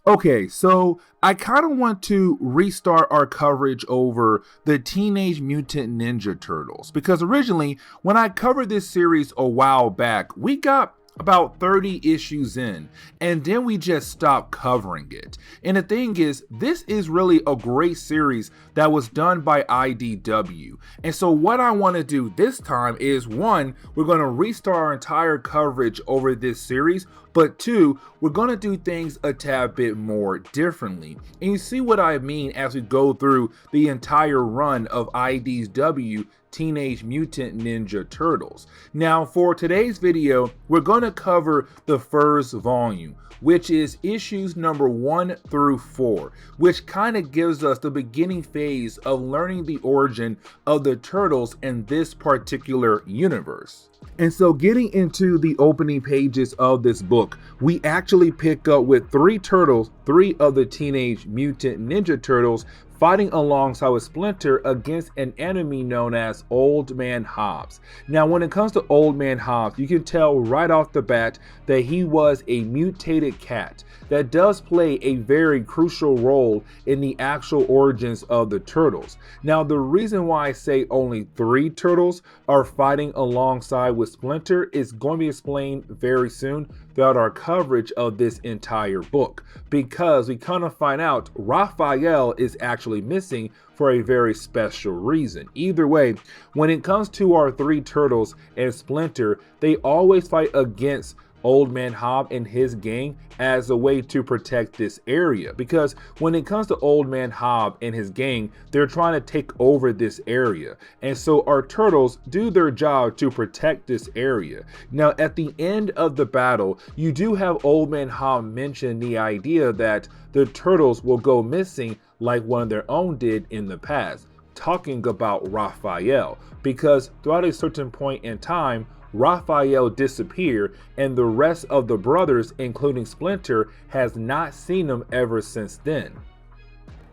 Okay, so I kind of want to restart our coverage over the Teenage Mutant Ninja Turtles because originally, when I covered this series a while back, we got about 30 issues in, and then we just stopped covering it. And the thing is, this is really a great series that was done by IDW. And so what I want to do this time is, one, we're going to restart our entire coverage over this series, but two, we're going to do things a tad bit more differently. And you see what I mean as we go through the entire run of IDW Teenage Mutant Ninja Turtles. Now, for today's video, we're going to cover the first volume, which is issues number 1 through 4, which kind of gives us the beginning phase of learning the origin of the Turtles in this particular universe. And so getting into the opening pages of this book, we actually pick up with 3 turtles, 3 of the Teenage Mutant Ninja Turtles, fighting alongside with Splinter against an enemy known as Old Man Hobbs. Now, when it comes to Old Man Hobbs, you can tell right off the bat that he was a mutated cat that does play a very crucial role in the actual origins of the Turtles. Now, the reason why I say only 3 turtles are fighting alongside with Splinter is going to be explained very soon throughout our coverage of this entire book, because we kind of find out Raphael is actually missing for a very special reason. Either way, when it comes to our 3 turtles and Splinter, they always fight against Old Man Hob and his gang as a way to protect this area, because when it comes to Old Man Hob and his gang, they're trying to take over this area, and so our turtles do their job to protect this area. Now, at the end of the battle, you do have Old Man Hob mention the idea that the turtles will go missing like one of their own did in the past, talking about Raphael, because throughout a certain point in time, Raphael disappeared, and the rest of the brothers, including Splinter, has not seen him ever since then.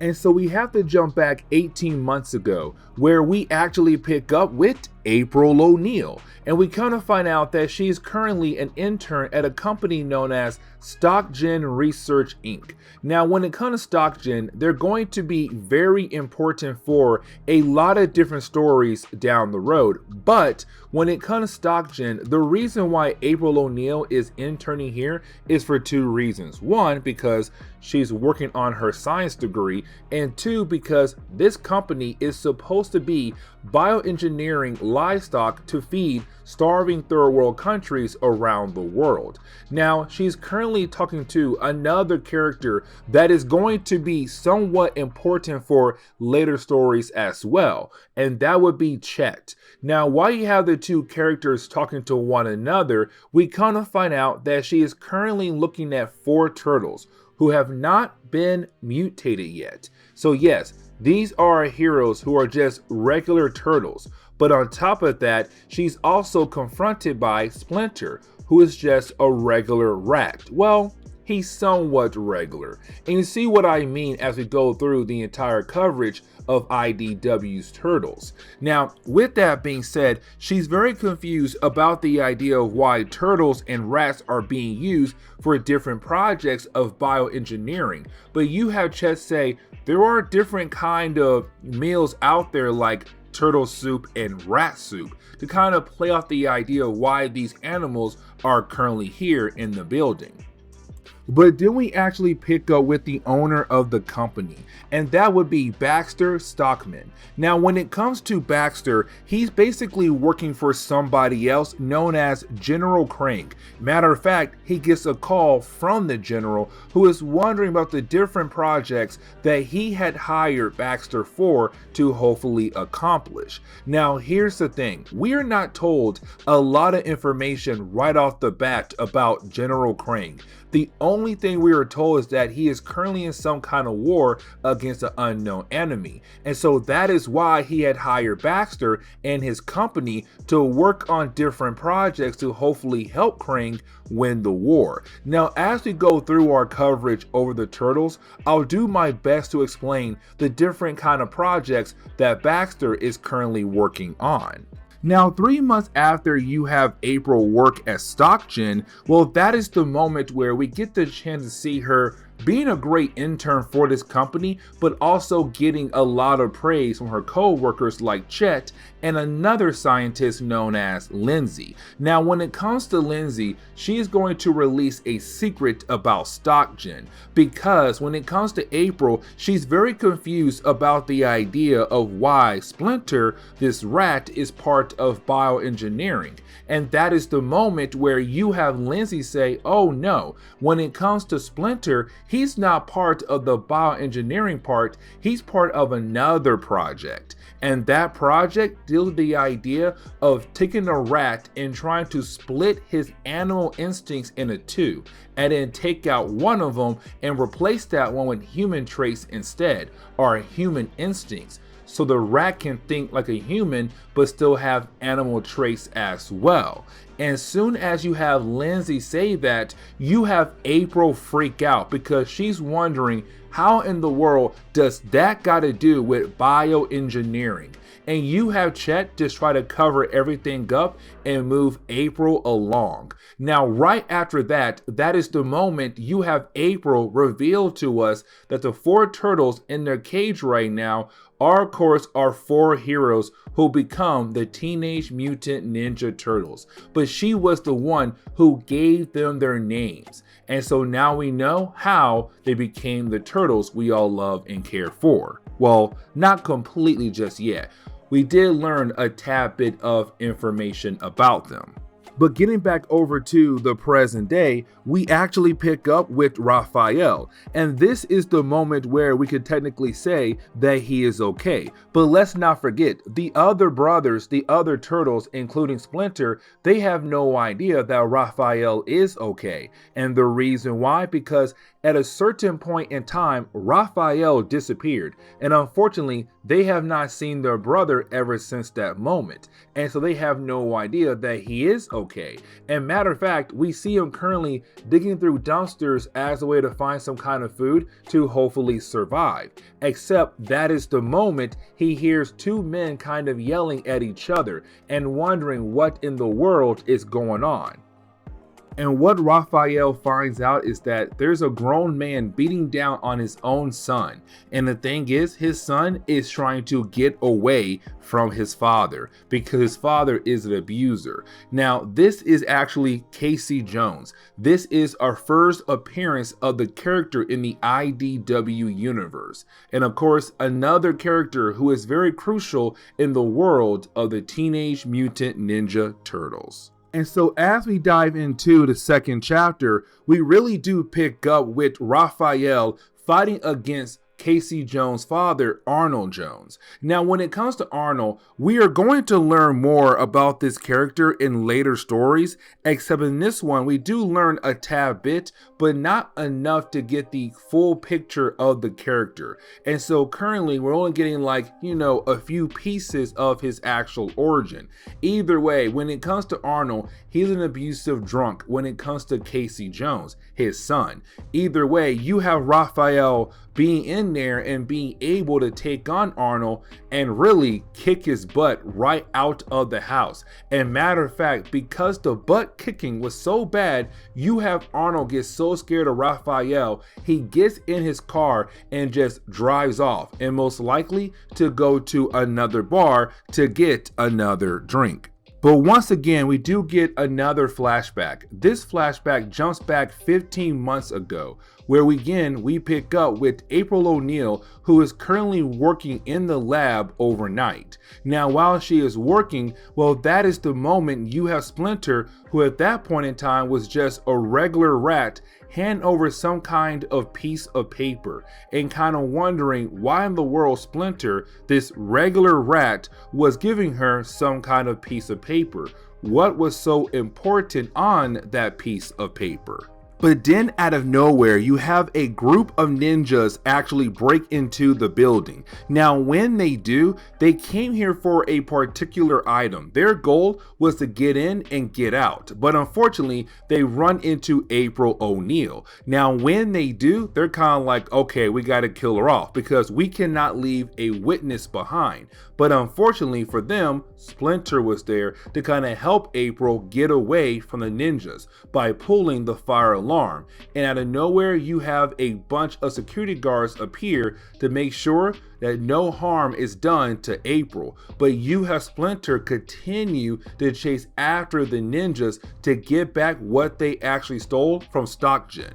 And so we have to jump back 18 months ago, where we actually pick up with April O'Neil, and we kind of find out that she's currently an intern at a company known as StockGen Research Inc. Now, when it comes to StockGen, they're going to be very important for a lot of different stories down the road. But when it comes to StockGen, the reason why April O'Neil is interning here is for 2 reasons. 1, because she's working on her science degree, and 2, because this company is supposed to be bioengineering livestock to feed starving third world countries around the world. Now, she's currently talking to another character that is going to be somewhat important for later stories as well, and that would be Chet. Now, while you have the 2 characters talking to one another, we kind of find out that she is currently looking at 4 turtles who have not been mutated yet. So yes, these are our heroes who are just regular turtles. But on top of that, she's also confronted by Splinter, who is just a regular rat. Well, he's somewhat regular. And you see what I mean as we go through the entire coverage of IDW's Turtles. Now, with that being said, she's very confused about the idea of why turtles and rats are being used for different projects of bioengineering. But you have Chet say there are different kind of meals out there like turtle soup and rat soup to kind of play off the idea of why these animals are currently here in the building. But then we actually pick up with the owner of the company, and that would be Baxter Stockman. Now, when it comes to Baxter, he's basically working for somebody else known as General Crank. Matter of fact, he gets a call from the general who is wondering about the different projects that he had hired Baxter for to hopefully accomplish. Now, here's the thing. We're not told a lot of information right off the bat about General Crank. The only thing we are told is that he is currently in some kind of war against an unknown enemy. And so that is why he had hired Baxter and his company to work on different projects to hopefully help Krang win the war. Now, as we go through our coverage over the Turtles, I'll do my best to explain the different kind of projects that Baxter is currently working on. Now, 3 months after you have April work at StockGen, well, that is the moment where we get the chance to see her being a great intern for this company, but also getting a lot of praise from her co-workers like Chet and another scientist known as Lindsay. Now, when it comes to Lindsay, she is going to release a secret about StockGen, because when it comes to April, she's very confused about the idea of why Splinter, this rat, is part of bioengineering. And that is the moment where you have Lindsay say, oh no, when it comes to Splinter, he's not part of the bioengineering part, he's part of another project. And that project deals with the idea of taking a rat and trying to split his animal instincts into two, and then take out one of them and replace that one with human traits instead, or human instincts. So the rat can think like a human, but still have animal traits as well. And soon as you have Lindsay say that, you have April freak out, because she's wondering, how in the world does that got to do with bioengineering? And you have Chet just try to cover everything up and move April along. Now, right after that, that is the moment you have April reveal to us that the 4 turtles in their cage right now are, of course, our 4 heroes who become the Teenage Mutant Ninja Turtles. But she was the one who gave them their names. And so now we know how they became the turtles we all love and care for. Well, not completely just yet. We did learn a tad bit of information about them. But getting back over to the present day, we actually pick up with Raphael. And this is the moment where we could technically say that he is okay. But let's not forget, the other brothers, the other turtles, including Splinter, they have no idea that Raphael is okay. And the reason why, because at a certain point in time, Raphael disappeared. And unfortunately, they have not seen their brother ever since that moment. And so they have no idea that he is okay. And matter of fact, we see him currently digging through dumpsters as a way to find some kind of food to hopefully survive. Except that is the moment he hears 2 men kind of yelling at each other and wondering what in the world is going on. And what Raphael finds out is that there's a grown man beating down on his own son. And the thing is, his son is trying to get away from his father because his father is an abuser. Now, this is actually Casey Jones. This is our first appearance of the character in the IDW universe. And of course, another character who is very crucial in the world of the Teenage Mutant Ninja Turtles. And so as we dive into the second chapter, we really do pick up with Raphael fighting against Casey Jones' father, Arnold Jones. Now, when it comes to Arnold, we are going to learn more about this character in later stories, except in this one, we do learn a tad bit, but not enough to get the full picture of the character. And so currently, we're only getting a few pieces of his actual origin. Either way, when it comes to Arnold, he's an abusive drunk. When it comes to Casey Jones, his son. Either way, you have Raphael being in there and being able to take on Arnold and really kick his butt right out of the house. And matter of fact, because the butt kicking was so bad, you have Arnold get so scared of Raphael, he gets in his car and just drives off, and most likely to go to another bar to get another drink. But once again, we do get another flashback. This flashback jumps back 15 months ago, where we pick up with April O'Neil, who is currently working in the lab overnight. Now, while she is working, well, that is the moment you have Splinter, who at that point in time was just a regular rat, hand over some kind of piece of paper and kind of wondering why in the world Splinter, this regular rat, was giving her some kind of piece of paper. What was so important on that piece of paper? But then out of nowhere, you have a group of ninjas actually break into the building. Now, when they do, they came here for a particular item. Their goal was to get in and get out. But unfortunately, they run into April O'Neil. Now, when they do, they're kind of like, okay, we got to kill her off because we cannot leave a witness behind. But unfortunately for them, Splinter was there to kind of help April get away from the ninjas by pulling the fire alarm. alarm, and out of nowhere you have a bunch of security guards appear to make sure that no harm is done to April, but you have Splinter continue to chase after the ninjas to get back what they actually stole from StockGen.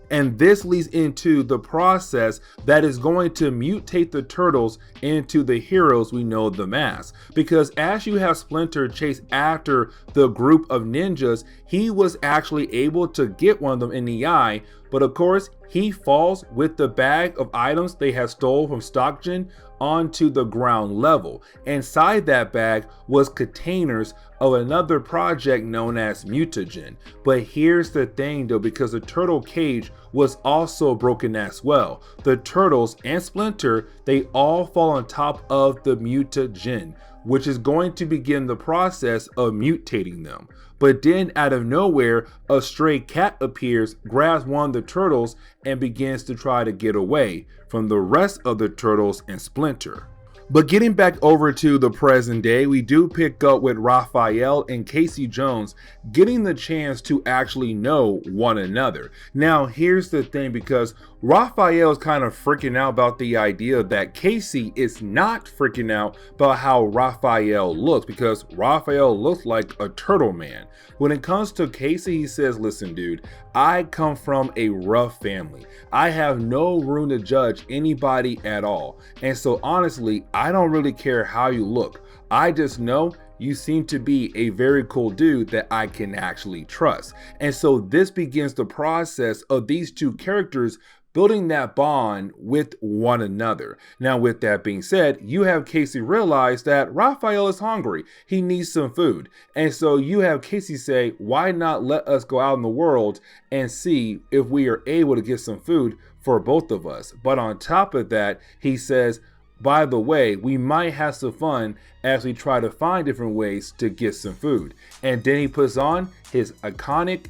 And this leads into the process that is going to mutate the turtles into the heroes we know them as. Because as you have Splinter chase after the group of ninjas, he was actually able to get one of them in the eye, but of course he falls with the bag of items they had stole from StockGen onto the ground level. Inside that bag was containers of another project known as mutagen. But here's the thing though, because the turtle cage was also broken as well. The turtles and Splinter, they all fall on top of the mutagen, which is going to begin the process of mutating them. But then out of nowhere, a stray cat appears, grabs one of the turtles, and begins to try to get away from the rest of the turtles and Splinter. But getting back over to the present day, we do pick up with Raphael and Casey Jones getting the chance to actually know one another. Now, here's the thing, because Raphael is kind of freaking out about the idea that Casey is not freaking out about how Raphael looks, because Raphael looks like a turtle man. When it comes to Casey, he says, listen dude, I come from a rough family. I have no room to judge anybody at all. And so honestly, I don't really care how you look. I just know you seem to be a very cool dude that I can actually trust. And so this begins the process of these two characters building that bond with one another. Now, with that being said, you have Casey realize that Raphael is hungry. He needs some food. And so you have Casey say, why not let us go out in the world and see if we are able to get some food for both of us. But on top of that, he says, by the way, we might have some fun as we try to find different ways to get some food. And then he puts on his iconic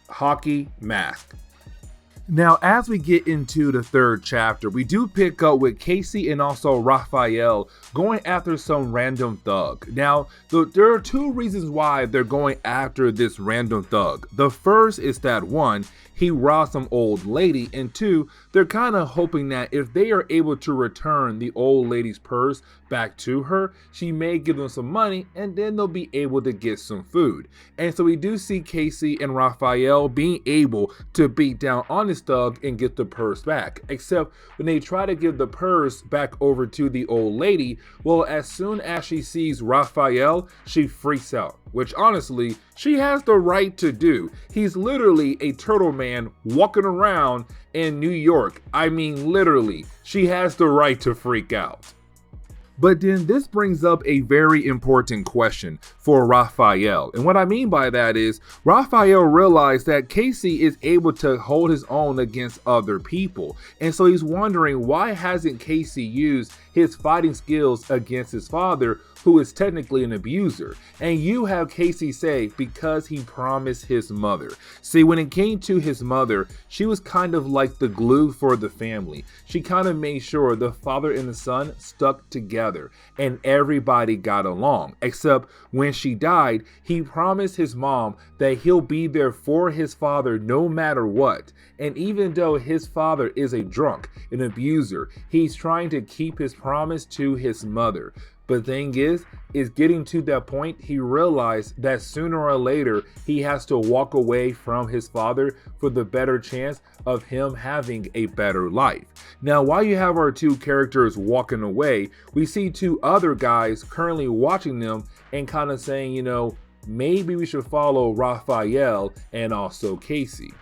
hockey mask. Now, as we get into the third chapter, we do pick up with Casey and also Raphael going after some random thug. Now, there are two reasons why they're going after this random thug. The first is that one, he robbed some old lady, and two, they're kind of hoping that if they are able to return the old lady's purse back to her, she may give them some money and then they'll be able to get some food. And so we do see Casey and Raphael being able to beat down on this thug and get the purse back. Except when they try to give the purse back over to the old lady, well, as soon as she sees Raphael, she freaks out, which honestly, she has the right to do. He's literally a turtle man walking around in New York. I mean, literally, she has the right to freak out. But then this brings up a very important question for Raphael. And what I mean by that is Raphael realized that Casey is able to hold his own against other people. And so he's wondering, why hasn't Casey used his fighting skills against his father, who is technically an abuser? And you have Casey say, because he promised his mother. See, when it came to his mother, she was kind of like the glue for the family. She kind of made sure the father and the son stuck together and everybody got along. Except when she died, he promised his mom that he'll be there for his father no matter what. And even though his father is a drunk, an abuser, he's trying to keep his promise to his mother. But the thing is getting to that point, he realized that sooner or later, he has to walk away from his father for the better chance of him having a better life. Now, while you have our two characters walking away, we see two other guys currently watching them and kind of saying, you know, maybe we should follow Raphael and also Casey.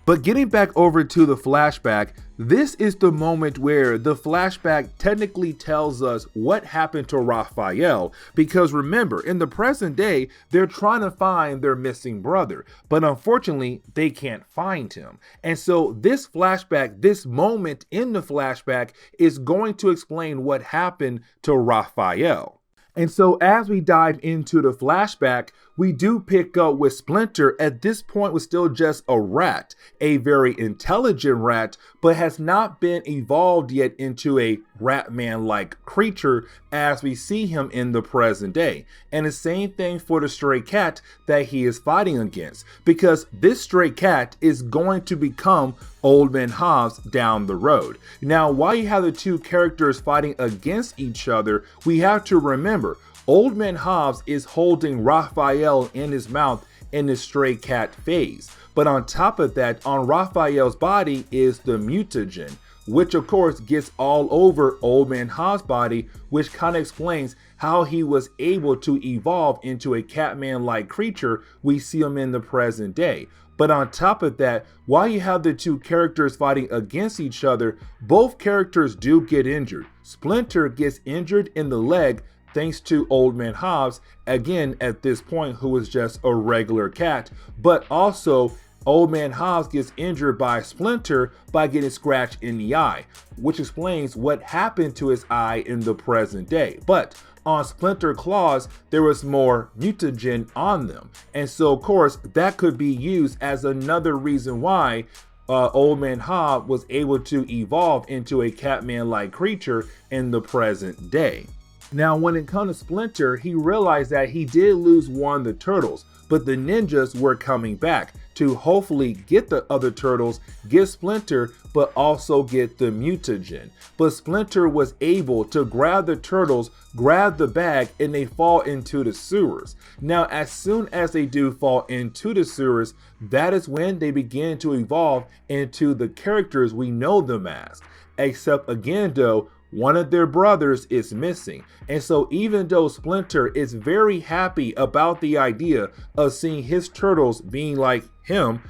But getting back over to the flashback, this is the moment where the flashback technically tells us what happened to Raphael, because remember, in the present day, they're trying to find their missing brother, but unfortunately, they can't find him. And so this flashback, this moment in the flashback is going to explain what happened to Raphael. And so as we dive into the flashback, we do pick up with Splinter at this point was still just a rat, a very intelligent rat, but has not been evolved yet into a Ratman-like creature as we see him in the present day. And the same thing for the stray cat that he is fighting against, because this stray cat is going to become Old Man Hobbs down the road. Now, while you have the two characters fighting against each other, we have to remember Old Man Hobbs is holding Raphael in his mouth in the stray cat phase. But on top of that, on Raphael's body is the mutagen, which of course gets all over Old Man Hobbs' body, which kind of explains how he was able to evolve into a Catman-like creature we see him in the present day. But on top of that, while you have the two characters fighting against each other, both characters do get injured. Splinter gets injured in the leg thanks to Old Man Hobbs, again at this point who is just a regular cat, but also Old Man Hobbs gets injured by Splinter by getting scratched in the eye, which explains what happened to his eye in the present day. But on Splinter claws, there was more mutagen on them. And so of course that could be used as another reason why Old Man Hobbs was able to evolve into a Catman-like creature in the present day. Now, when it comes to Splinter, he realized that he did lose one of the turtles, but the ninjas were coming back to hopefully get the other turtles, get Splinter, but also get the mutagen. But Splinter was able to grab the turtles, grab the bag, and they fall into the sewers. Now, as soon as they do fall into the sewers, that is when they begin to evolve into the characters we know them as. Except again though, one of their brothers is missing. And so even though Splinter is very happy about the idea of seeing his turtles being like him,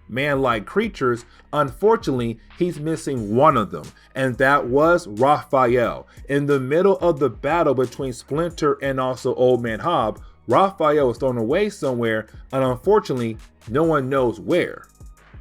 man-like creatures, unfortunately, he's missing one of them. And that was Raphael. In the middle of the battle between Splinter and also Old Man Hobbs, Raphael was thrown away somewhere, and unfortunately, no one knows where.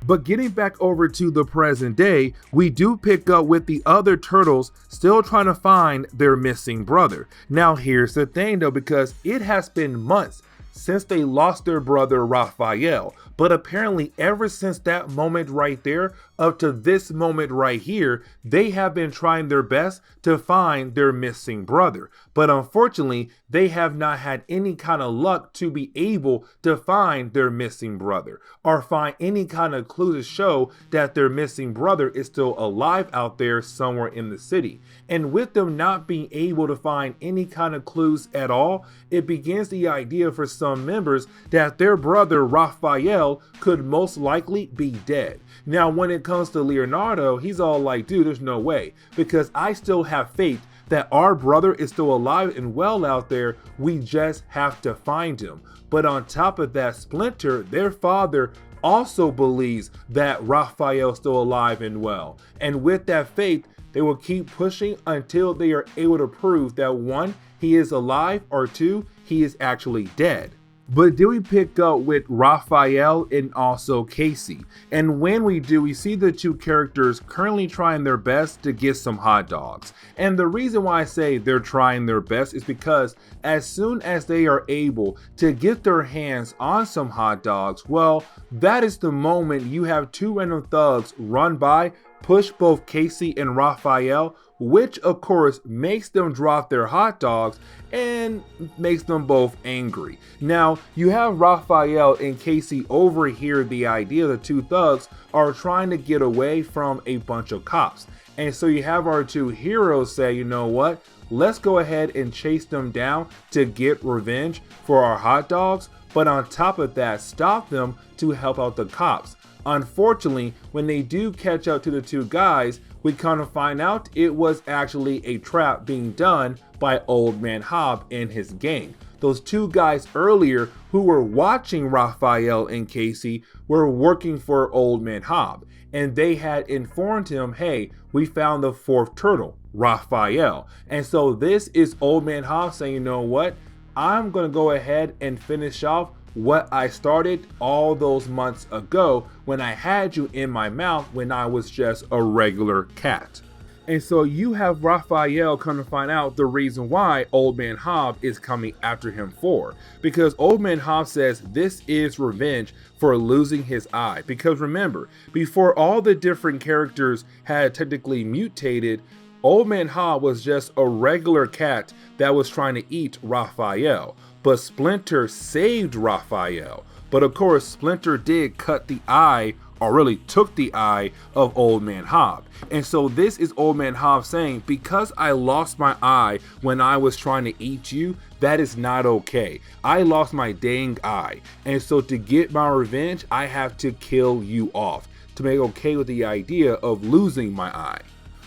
But getting back over to the present day, we do pick up with the other turtles still trying to find their missing brother. Now here's the thing though, because it has been months since they lost their brother Raphael, but apparently ever since that moment right there up to this moment right here, they have been trying their best to find their missing brother. But unfortunately, they have not had any kind of luck to be able to find their missing brother or find any kind of clue to show that their missing brother is still alive out there somewhere in the city. And with them not being able to find any kind of clues at all, it begins the idea for some members that their brother Raphael could most likely be dead. Now, when it comes to Leonardo, he's all like, dude, there's no way, because I still have faith that our brother is still alive and well out there. We just have to find him. But on top of that, Splinter, their father, also believes that Raphael is still alive and well. And with that faith, they will keep pushing until they are able to prove that one, he is alive, or two, he is actually dead. But then we pick up with Raphael and also Casey. And when we do, we see the two characters currently trying their best to get some hot dogs. And the reason why I say they're trying their best is because as soon as they are able to get their hands on some hot dogs, well, that is the moment you have two random thugs run by, push both Casey and Raphael, which of course makes them drop their hot dogs and makes them both angry. Now, you have Raphael and Casey overhear the idea the two thugs are trying to get away from a bunch of cops. And so you have our two heroes say, you know what, let's go ahead and chase them down to get revenge for our hot dogs, but on top of that, stop them to help out the cops. Unfortunately, when they do catch up to the two guys, we kind of find out it was actually a trap being done by Old Man Hobbs and his gang. Those two guys earlier who were watching Raphael and Casey were working for Old Man Hobbs, and they had informed him, hey, we found the fourth turtle, Raphael. And so this is Old Man Hobbs saying, you know what, I'm gonna go ahead and finish off what I started all those months ago when I had you in my mouth when I was just a regular cat. And so you have Raphael come to find out the reason why Old Man Hob is coming after him for. Because Old Man Hob says this is revenge for losing his eye. Because remember, before all the different characters had technically mutated, Old Man Hob was just a regular cat that was trying to eat Raphael. But Splinter saved Raphael. But of course, Splinter did cut the eye, or really took the eye, of Old Man Hob. And so this is Old Man Hob saying, because I lost my eye when I was trying to eat you, that is not okay. I lost my dang eye. And so to get my revenge, I have to kill you off to make okay with the idea of losing my eye.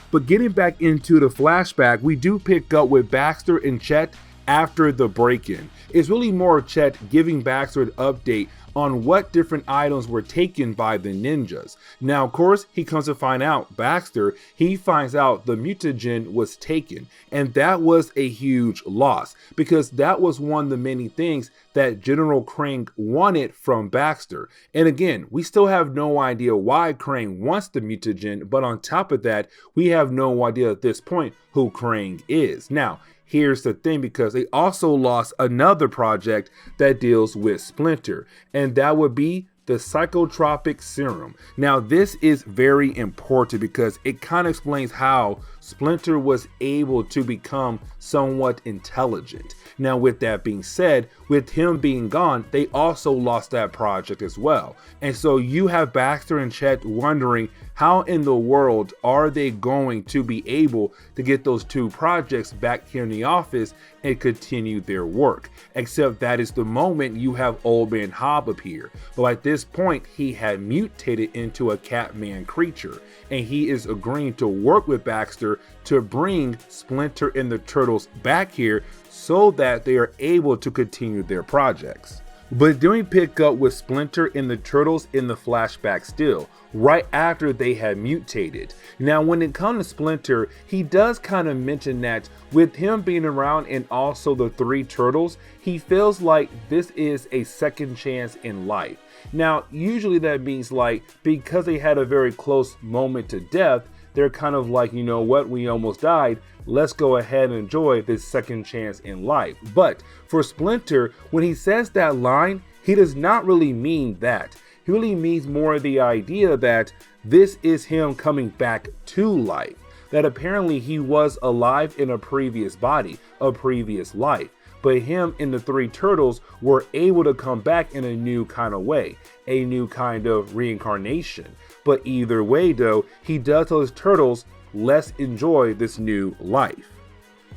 But getting back into the flashback, we do pick up with Baxter and Chet after the break-in. It's really more Chet giving Baxter an update on what different items were taken by the ninjas. Now, of course, he comes to find out, Baxter, he finds out the mutagen was taken, and that was a huge loss, because that was one of the many things that General Krang wanted from Baxter. And again, we still have no idea why Krang wants the mutagen, but on top of that, we have no idea at this point who Krang is. Now, here's the thing, because they also lost another project that deals with Splinter, and that would be the psychotropic serum. Now, this is very important because it kind of explains how Splinter was able to become somewhat intelligent. Now, with that being said, with him being gone, they also lost that project as well. And so you have Baxter and Chet wondering, how in the world are they going to be able to get those two projects back here in the office and continue their work? Except that is the moment you have Old Man Hob appear. But at this point, he had mutated into a Catman creature, and he is agreeing to work with Baxter to bring Splinter and the Turtles back here so that they are able to continue their projects. But doing pick up with Splinter and the Turtles in the flashback still, right after they had mutated. Now, when it comes to Splinter, he does kind of mention that with him being around and also the three turtles, he feels like this is a second chance in life. Now, usually that means like, because they had a very close moment to death, they're kind of like, you know what, we almost died. Let's go ahead and enjoy this second chance in life. But for Splinter, when he says that line, he does not really mean that. He really means more the idea that this is him coming back to life. That apparently he was alive in a previous body, a previous life. But him and the three turtles were able to come back in a new kind of way, a new kind of reincarnation. But either way though, he does tell his turtles, let's enjoy this new life.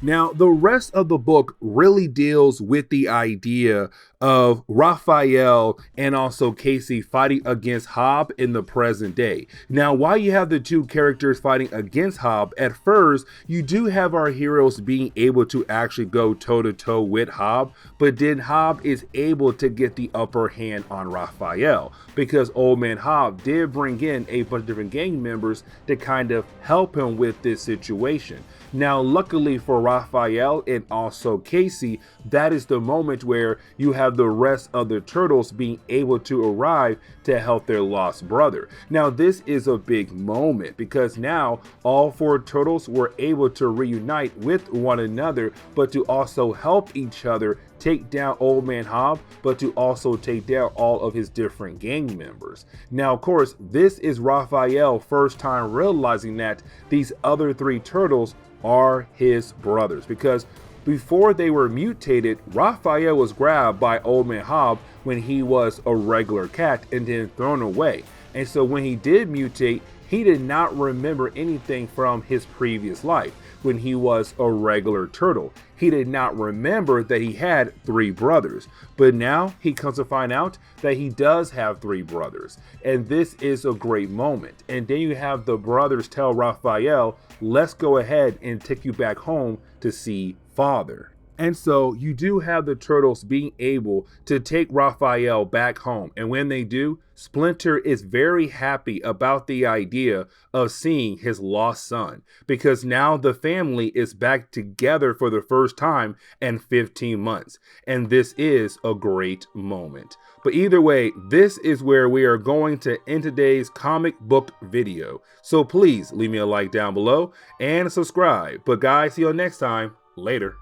Now, the rest of the book really deals with the idea of Raphael and also Casey fighting against Hob in the present day. Now, while you have the two characters fighting against Hob, at first, you do have our heroes being able to actually go toe-to-toe with Hob, but then Hob is able to get the upper hand on Raphael, because Old Man Hob did bring in a bunch of different gang members to kind of help him with this situation. Now, luckily for Raphael and also Casey, that is the moment where you have the rest of the turtles being able to arrive to help their lost brother. Now, this is a big moment because now all four turtles were able to reunite with one another, but to also help each other take down Old Man Hob, but to also take down all of his different gang members. Now, of course, this is Raphael first time realizing that these other three turtles are his brothers, because before they were mutated, Raphael was grabbed by Old Man Hob when he was a regular cat and then thrown away. And so when he did mutate, he did not remember anything from his previous life when he was a regular turtle. He did not remember that he had three brothers, but now he comes to find out that he does have three brothers. And this is a great moment. And then you have the brothers tell Raphael, let's go ahead and take you back home to see father. And so you do have the Turtles being able to take Raphael back home. And when they do, Splinter is very happy about the idea of seeing his lost son, because now the family is back together for the first time in 15 months. And this is a great moment. But either way, this is where we are going to end today's comic book video. So please leave me a like down below and subscribe. But guys, see you next time. Later.